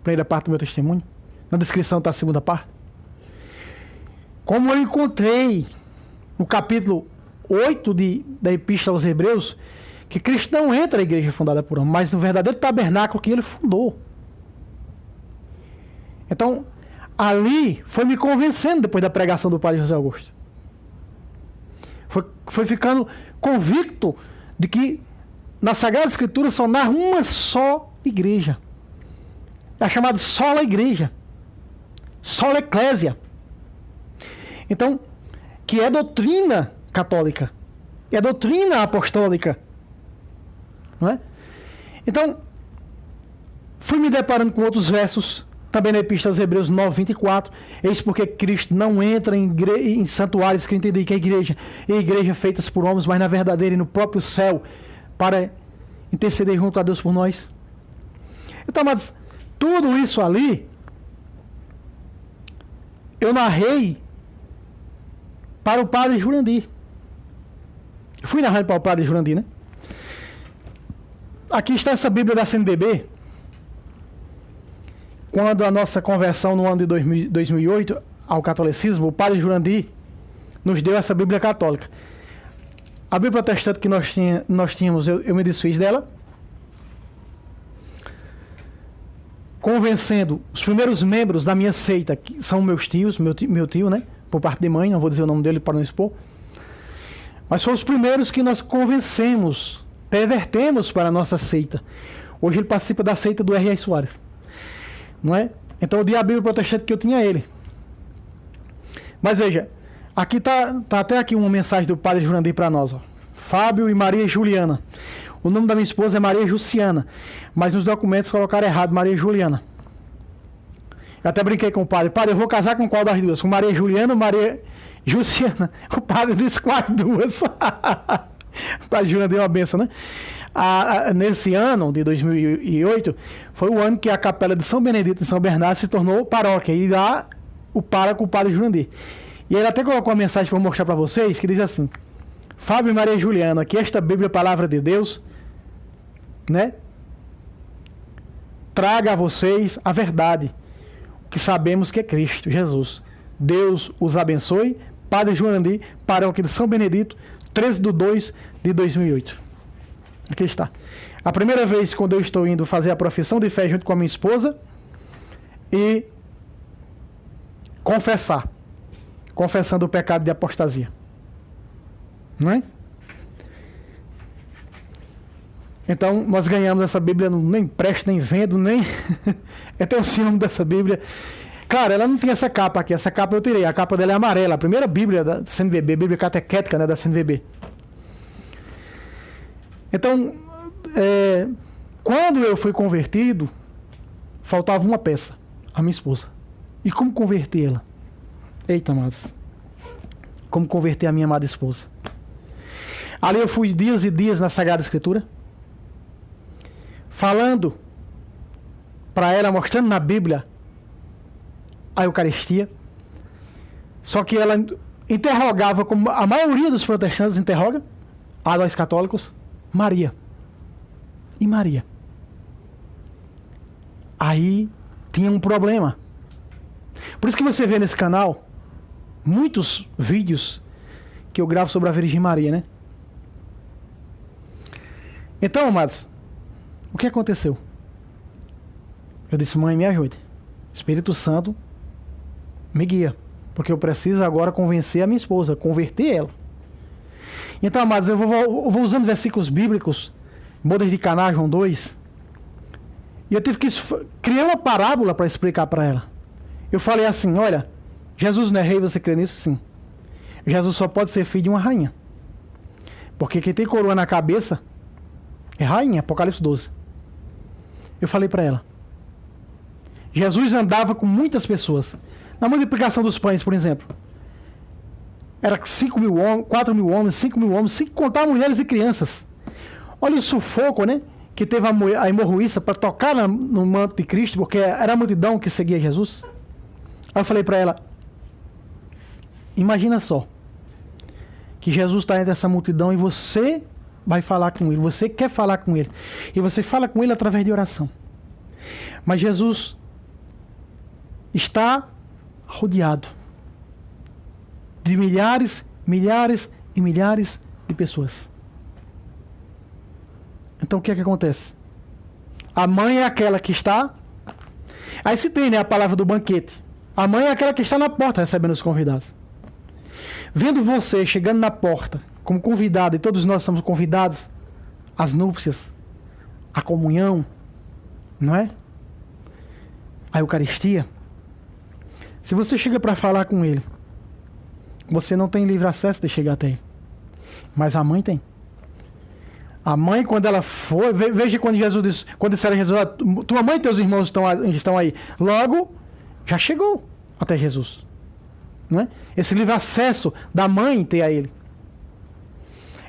Primeira parte do meu testemunho. Na descrição está a segunda parte. Como eu encontrei no capítulo 8 da Epístola aos Hebreus, que Cristo não entra na igreja fundada por homem, mas no verdadeiro tabernáculo que ele fundou. Então, ali foi me convencendo depois da pregação do Padre José Augusto. Foi ficando convicto de que na Sagrada Escritura só narra uma só igreja. É a chamada sola igreja. Sola eclésia. Então, que é doutrina católica. É doutrina apostólica. Não é? Então, fui me deparando com outros versos, também na Epístola aos Hebreus 9, 24. Eis porque Cristo não entra em santuários, que eu entendi que é igreja feitas por homens, mas na verdadeira e no próprio céu, para interceder junto a Deus por nós. Então, mas tudo isso ali, eu narrei para o Padre Jurandir. Eu fui narrando para o Padre Jurandir, né? Aqui está essa Bíblia da CNBB. Quando a nossa conversão no ano de 2008 ao catolicismo, o Padre Jurandir nos deu essa Bíblia católica. A Bíblia protestante que nós tínhamos, eu me desfiz dela, convencendo os primeiros membros da minha seita, que são meus tios, meu tio, né? Por parte de mãe, não vou dizer o nome dele para não expor. Mas foram os primeiros que nós convencemos, pervertemos para a nossa seita. Hoje ele participa da seita do R.A. Soares. Não é? Então eu dei a Bíblia protestante que eu tinha ele. Mas veja, aqui tá até aqui uma mensagem do Padre Jurandir para nós. Ó. Fábio e Maria Juliana. O nome da minha esposa é Maria Juciana, mas nos documentos colocaram errado, Maria Juliana. Eu até brinquei com o padre. Padre, eu vou casar com qual das duas? Com Maria Juliana ou Maria Juciana? O padre disse quais duas. O Padre Juliana deu uma benção, né? Nesse ano de 2008, foi o ano que a Capela de São Benedito e São Bernardo se tornou paróquia. E lá o pároco, o Padre Jurandir. E ele até colocou uma mensagem para mostrar para vocês, que diz assim: Fábio e Maria Juliana, que esta Bíblia, palavra de Deus, né, traga a vocês a verdade, que sabemos que é Cristo Jesus. Deus os abençoe. Padre Jurandir, paróquia de São Benedito, 13/2/2008. Aqui está. A primeira vez quando eu estou indo fazer a profissão de fé junto com a minha esposa e confessando o pecado de apostasia. Não é? Então, nós ganhamos essa Bíblia, nem empresto, nem vendo, nem... é até o símbolo dessa Bíblia. Claro, ela não tem essa capa aqui. Essa capa eu tirei. A capa dela é amarela. A primeira Bíblia da CNBB, Bíblia catequética, né, da CNBB. Então, quando eu fui convertido, faltava uma peça. A minha esposa. E como converter ela? Eita, amados. Como converter a minha amada esposa? Ali eu fui dias e dias na Sagrada Escritura, falando para ela, mostrando na Bíblia a Eucaristia. Só que ela interrogava, como a maioria dos protestantes interroga, a nós católicos, Maria. E Maria? Aí tinha um problema. Por isso que você vê nesse canal muitos vídeos que eu gravo sobre a Virgem Maria, né? Então, amados, o que aconteceu? Eu disse: mãe, me ajude. Espírito Santo me guia, porque eu preciso agora convencer a minha esposa, converter ela. Então, amados, eu vou usando versículos bíblicos, Bodas de Caná, João 2, e eu tive que criar uma parábola para explicar para ela. Eu falei assim: olha, Jesus não é rei, você crê nisso? Sim. Jesus só pode ser filho de uma rainha, porque quem tem coroa na cabeça é rainha, Apocalipse 12. Eu falei para ela: Jesus andava com muitas pessoas. Na multiplicação dos pães, por exemplo, era 5.000 homens, 4.000 homens, 5.000 homens, sem contar mulheres e crianças. Olha o sufoco, né? Que teve a hemorroíça para tocar no manto de Cristo, porque era a multidão que seguia Jesus. Aí eu falei para ela: Imagina só, que Jesus está entre essa multidão e você vai falar com ele, você quer falar com ele, e você fala com ele através de oração. Mas Jesus está rodeado de milhares, milhares e milhares de pessoas. Então o que é que acontece? A mãe é aquela que está... Aí se tem, né, a palavra do banquete. A mãe é aquela que está na porta recebendo os convidados. Vendo você chegando na porta como convidado, e todos nós somos convidados às núpcias, à comunhão, não é? A Eucaristia. Se você chega para falar com ele, você não tem livre acesso de chegar até ele. Mas a mãe tem. A mãe, quando ela for, veja quando Jesus disse, quando disseram a Jesus, tua mãe e teus irmãos estão aí. Logo, já chegou até Jesus. Não é? Esse livre acesso da mãe ter a ele.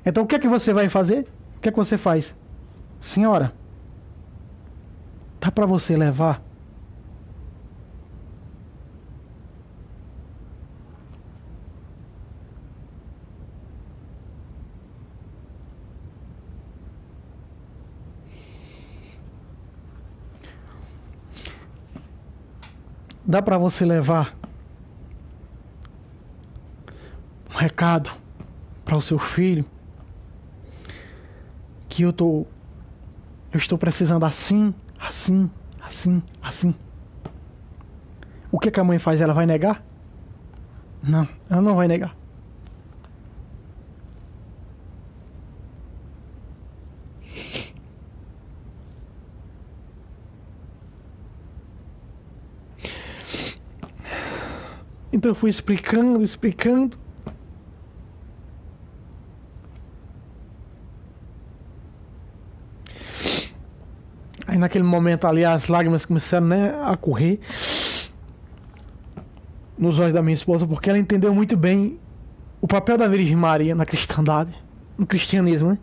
Então o que é que você vai fazer? O que é que você faz? Senhora, dá para você levar? Dá para você levar um recado para o seu filho que eu estou precisando assim, assim, assim, assim. O que a mãe faz? Ela vai negar? Não, ela não vai negar. Então eu fui explicando. Aí naquele momento ali as lágrimas começaram, né, a correr nos olhos da minha esposa, porque ela entendeu muito bem o papel da Virgem Maria na cristandade, no cristianismo, né?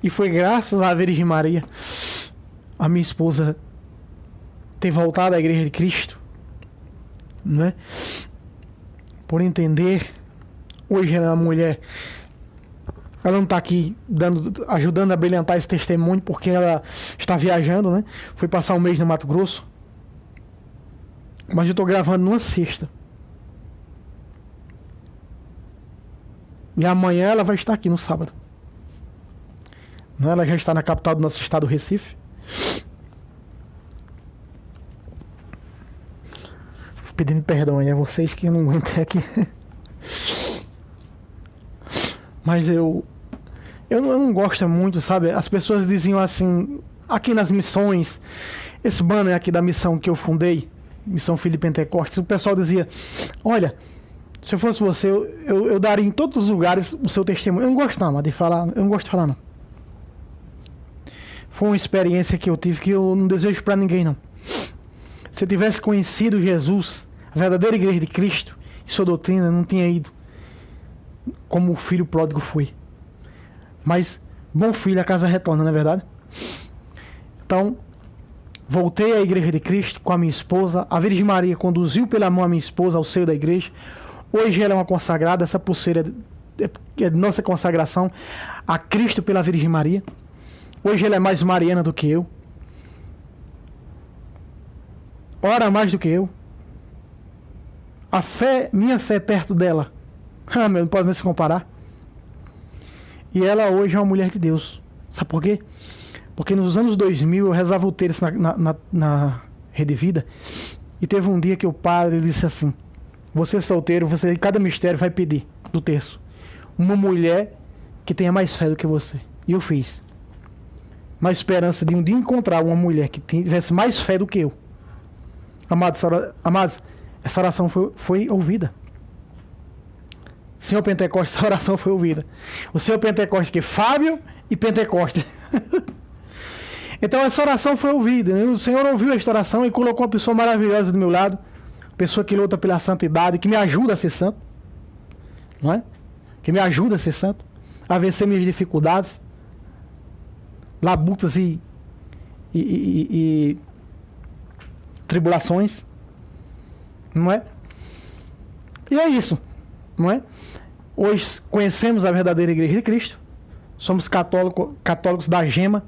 E foi graças à Virgem Maria, a minha esposa, ter voltado à Igreja de Cristo, não é? Por entender, hoje ela é uma mulher, ela não está aqui ajudando a brilhantar esse testemunho, porque ela está viajando, né? Foi passar um mês no Mato Grosso, mas eu estou gravando numa sexta. E amanhã ela vai estar aqui no sábado. Ela já está na capital do nosso estado, Recife. Pedindo perdão aí a vocês que eu não aguentei aqui. Mas eu não gosto muito, sabe? As pessoas diziam assim, aqui nas missões, esse banner aqui da missão que eu fundei, Missão Filho de Pentecostes, o pessoal dizia, olha, se eu fosse você, eu daria em todos os lugares o seu testemunho. Eu não gosto não, de falar, eu não gosto de falar não. Foi uma experiência que eu tive que eu não desejo para ninguém não. Se eu tivesse conhecido Jesus, a verdadeira Igreja de Cristo e sua doutrina, eu não tinha ido como o filho pródigo foi. Mas bom filho a casa retorna, não é verdade? Então voltei à Igreja de Cristo com a minha esposa. A Virgem Maria conduziu pela mão a minha esposa ao seio da igreja. Hoje ela é uma consagrada. Essa pulseira é de nossa consagração a Cristo pela Virgem Maria. Hoje ela é mais mariana do que eu. Ora mais do que eu. Minha fé perto dela, não pode nem se comparar. E ela hoje é uma mulher de Deus. Sabe por quê? Porque nos anos 2000 eu rezava o terço na Rede Vida. E teve um dia que o padre disse assim, você solteiro, você em cada mistério vai pedir do terço uma mulher que tenha mais fé do que você. E eu fiz. Na esperança de um dia encontrar uma mulher que tivesse mais fé do que eu. Amados, essa oração foi ouvida. Senhor Pentecostes, essa oração foi ouvida. O Senhor Pentecostes que Fábio e Pentecostes. Então essa oração foi ouvida. O Senhor ouviu esta oração e colocou uma pessoa maravilhosa do meu lado. Pessoa que luta pela santidade, que me ajuda a ser santo. Não é? Que me ajuda a ser santo. A vencer minhas dificuldades. labutas e tribulações, não é? E é isso, não é? Hoje conhecemos a verdadeira Igreja de Cristo, somos católicos da gema.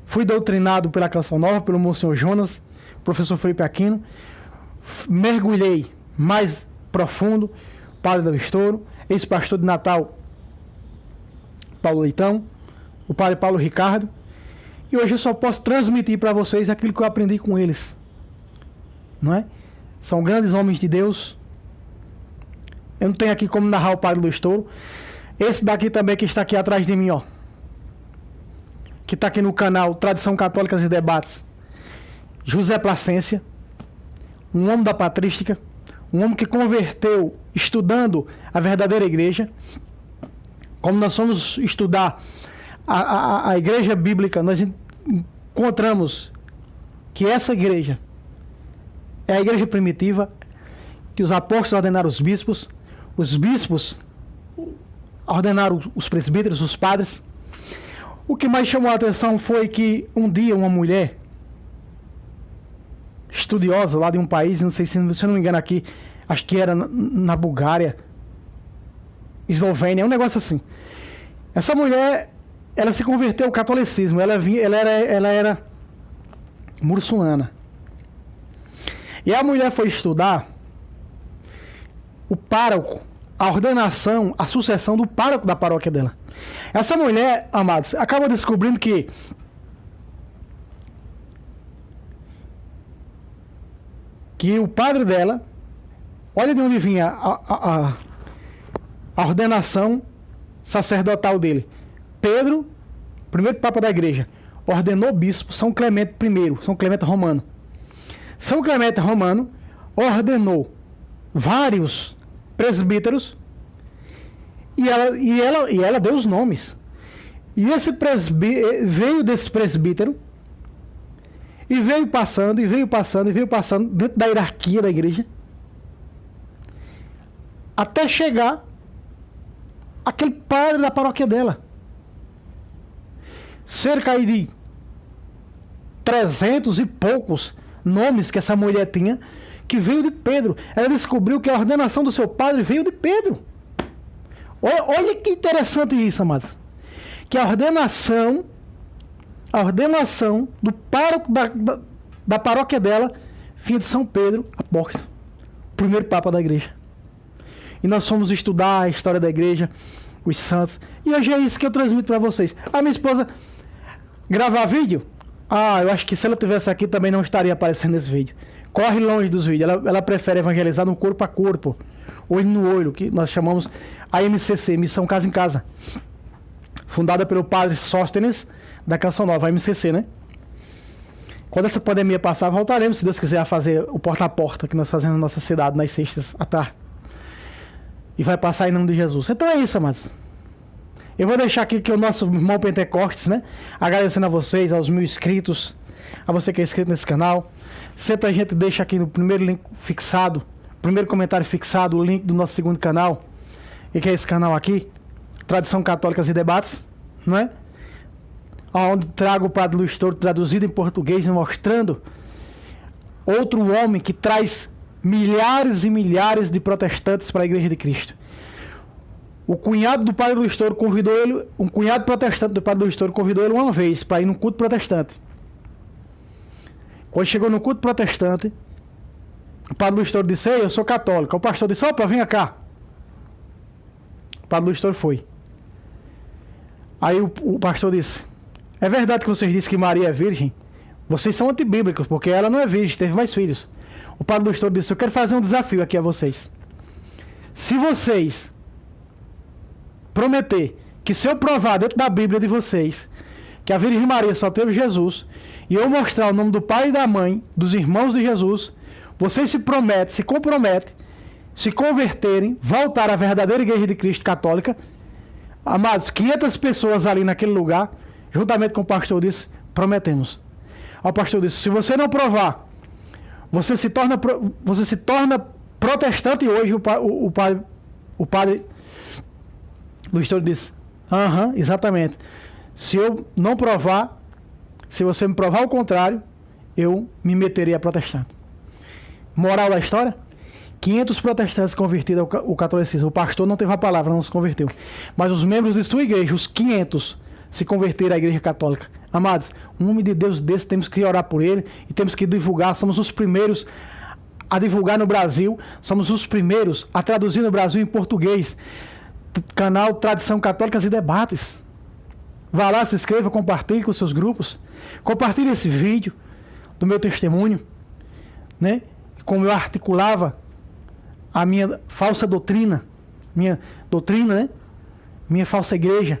Fui doutrinado pela Canção Nova, pelo Monsenhor Jonas, professor Felipe Aquino, mergulhei mais profundo, Padre Del Estouro, ex-pastor de Natal, Paulo Leitão, o Padre Paulo Ricardo, e hoje eu só posso transmitir para vocês aquilo que eu aprendi com eles, não é? São grandes homens de Deus. Eu não tenho aqui como narrar o Padre Del Estouro. Esse daqui também que está aqui atrás de mim, ó, que está aqui no canal Tradição Católicas e Debates, José Placência, um homem da patrística, um homem que converteu estudando a verdadeira igreja. Como nós fomos estudar a igreja bíblica, nós encontramos que essa igreja é a igreja primitiva, que os apóstolos ordenaram os bispos ordenaram os presbíteros, os padres. O que mais chamou a atenção foi que um dia uma mulher estudiosa lá de um país, não sei se eu não me engano aqui, acho que era na Bulgária, Eslovênia, um negócio assim. Essa mulher, ela se converteu ao catolicismo, ela era muçulmana. E a mulher foi estudar o pároco, a ordenação, a sucessão do pároco da paróquia dela. Essa mulher, amados, acaba descobrindo que o padre dela, olha de onde vinha a ordenação sacerdotal dele. Pedro, primeiro papa da igreja, ordenou bispo São Clemente I, São Clemente Romano. São Clemente Romano ordenou vários presbíteros e ela deu os nomes. E esse veio desse presbítero e veio passando dentro da hierarquia da igreja, até chegar aquele padre da paróquia dela. Cerca aí de 300 e poucos nomes que essa mulher tinha, que veio de Pedro. Ela descobriu que a ordenação do seu padre veio de Pedro. Olha que interessante isso, amados. Que a ordenação do pároco da paróquia dela vinha de São Pedro Apóstolo, primeiro papa da igreja. E nós fomos estudar a história da igreja, os santos, e hoje é isso que eu transmito para vocês. A minha esposa gravar vídeo, eu acho que se ela tivesse aqui também não estaria aparecendo nesse vídeo. Corre longe dos vídeos, ela prefere evangelizar no corpo a corpo, olho no olho, que nós chamamos a MCC, Missão Casa em Casa, fundada pelo padre Sóstenes da Canção Nova, a MCC, né? Quando essa pandemia passar, voltaremos, se Deus quiser, a fazer o porta a porta que nós fazemos na nossa cidade, nas sextas à tarde. E vai passar em nome de Jesus. Então é isso, amados. Eu vou deixar aqui que o nosso irmão Pentecostes, né? Agradecendo a vocês, aos 1000 inscritos, a você que é inscrito nesse canal. Sempre a gente deixa aqui no primeiro link fixado, primeiro comentário fixado, o link do nosso segundo canal. E que é esse canal aqui, Tradição Católicas e Debates, não é? Onde trago o Padre Del Estouro traduzido em português, mostrando outro homem que traz milhares e milhares de protestantes para a Igreja de Cristo. O cunhado do Padre Del Estouro convidou ele, um cunhado protestante do Padre Del Estouro convidou ele uma vez para ir num culto protestante. Quando chegou no culto protestante, o Padre Del Estouro disse: "Ei, eu sou católico." O pastor disse: "Opa, venha cá." O Padre Del Estouro foi. Aí o pastor disse: "É verdade que vocês dizem que Maria é virgem? Vocês são antibíblicos, porque ela não é virgem, teve mais filhos." O Padre Del Estouro disse: "Eu quero fazer um desafio aqui a vocês. Se vocês prometer que, se eu provar dentro da Bíblia de vocês que a Virgem Maria só teve Jesus, e eu mostrar o nome do pai e da mãe, dos irmãos de Jesus, vocês se comprometem, se converterem, voltar à verdadeira Igreja de Cristo católica." Amados, 500 pessoas ali naquele lugar, juntamente com o pastor, disse: "Prometemos." O pastor disse: "Se você não provar, você se torna protestante hoje." O padre do Estouro disse: "Aham, exatamente. Se eu não provar, Se você me provar o contrário, eu me meterei a protestante. Moral da história? 500 protestantes convertidos ao catolicismo. O pastor não teve a palavra, não se converteu. Mas os membros de sua igreja, os 500, se converteram à igreja católica. Amados, um homem de Deus desse, temos que orar por ele e temos que divulgar. Somos os primeiros a divulgar no Brasil. Somos os primeiros a traduzir no Brasil em português. Canal Tradição Católicas e Debates. Vá lá, se inscreva, compartilhe com seus grupos. Compartilhe esse vídeo do meu testemunho, né? Como eu articulava a minha falsa doutrina, minha falsa igreja.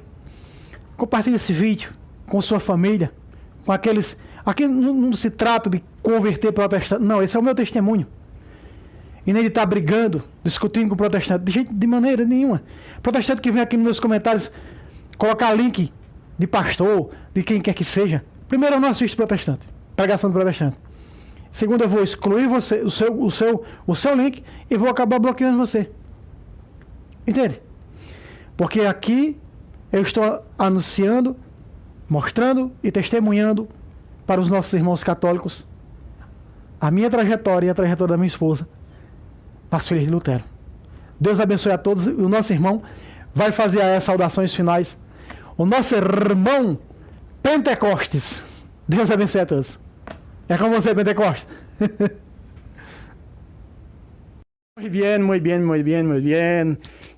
Compartilhe esse vídeo com sua família, com aqueles... Aqui não se trata de converter protestante, não, esse é o meu testemunho. E nem de estar brigando, discutindo com protestante, de maneira nenhuma. Protestante que vem aqui nos meus comentários colocar link de pastor, de quem quer que seja. Primeiro, eu não assisto protestante, pregação de protestante. Segundo, eu vou excluir você, o seu link e vou acabar bloqueando você. Entende? Porque aqui eu estou anunciando, mostrando e testemunhando para os nossos irmãos católicos a minha trajetória e a trajetória da minha esposa nas filhas de Lutero. Deus abençoe a todos. O nosso irmão vai fazer as saudações finais. O nosso irmão Pentecostes. Deus abençoe a todos. É com você, Pentecostes. Muy bien.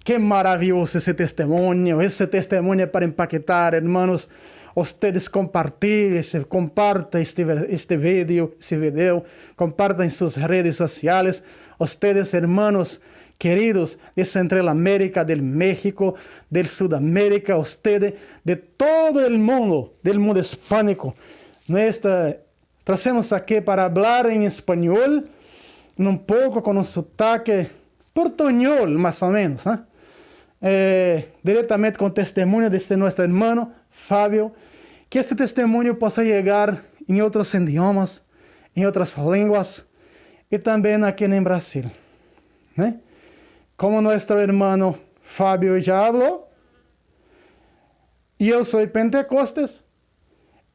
Qué maravilloso ese testimonio. Ese testimonio para impactar, hermanos. Ustedes compartan este video, compartan en sus redes sociales. Ustedes, hermanos queridos de Centroamérica, del México, del Sudamérica, ustedes de todo el mundo, del mundo hispánico. Trazemos aqui para falar em espanhol, um pouco com um sotaque portunhol, mais ou menos, né? Diretamente com o testemunho deste nosso irmão, Fábio, que este testemunho possa chegar em outros idiomas, em outras línguas, e também aqui em Brasil, né? Como nosso irmão Fábio já falou, eu sou Pentecostes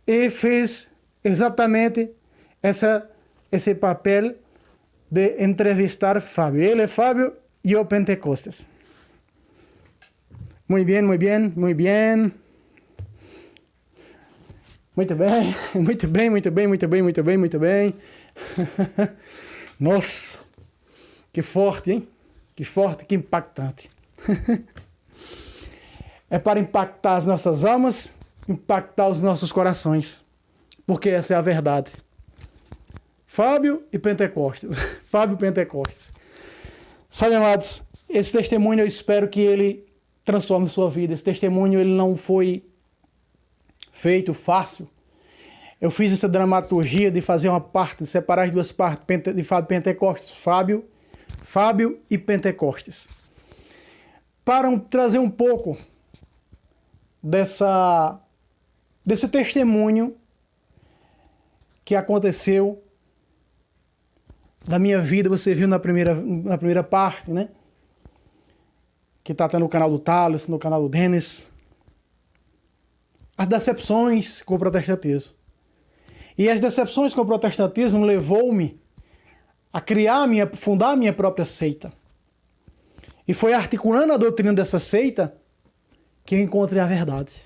e fiz exatamente esse papel de entrevistar Fábio. Ele é Fábio e eu Pentecostes. Muito bem. Muito bem. Nossa, que forte, hein? Que forte, que impactante. É para impactar as nossas almas, impactar os nossos corações. Porque essa é a verdade. Fábio e Pentecostes. Fábio Pentecostes. Sabe, amados, esse testemunho eu espero que ele transforme sua vida. Esse testemunho ele não foi feito fácil. Eu fiz essa dramaturgia de fazer uma parte, de separar as duas partes de Fábio Pentecostes. Fábio e Pentecostes. Para trazer um pouco desse testemunho que aconteceu da minha vida. Você viu na primeira parte, né? Que está até no canal do Thales, no canal do Denis. As decepções com o protestantismo. E as decepções com o protestantismo levou-me a fundar a minha própria seita. E foi articulando a doutrina dessa seita que eu encontrei a verdade.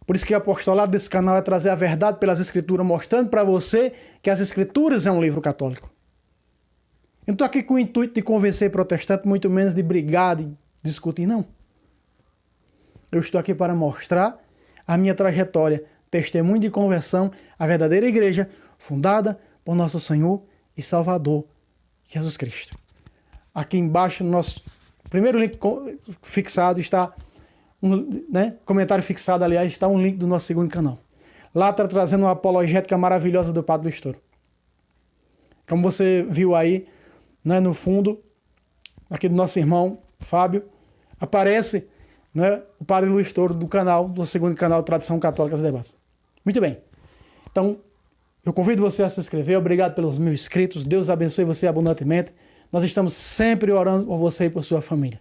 Por isso que o apostolado desse canal é trazer a verdade pelas Escrituras, mostrando para você que as Escrituras é um livro católico. Eu não estou aqui com o intuito de convencer protestante, muito menos de brigar, de discutir, não. Eu estou aqui para mostrar a minha trajetória, testemunho de conversão, a verdadeira igreja fundada por nosso Senhor e Salvador, Jesus Cristo. Aqui embaixo, no nosso primeiro link fixado está comentário fixado, aliás, está um link do nosso segundo canal. Lá está trazendo uma apologética maravilhosa do Padre Luiz Toro. Como você viu aí, né, no fundo, aqui do nosso irmão Fábio, aparece, né, o Padre Luiz Toro do segundo canal Tradição Católica e Debates. Muito bem. Então, eu convido você a se inscrever. Obrigado pelos 1000 inscritos. Deus abençoe você abundantemente. Nós estamos sempre orando por você e por sua família.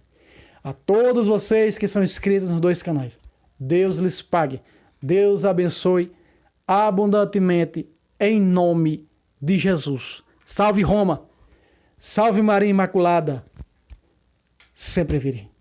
A todos vocês que são inscritos nos 2 canais, Deus lhes pague. Deus abençoe abundantemente em nome de Jesus. Salve Roma! Salve Maria Imaculada! Sempre virei.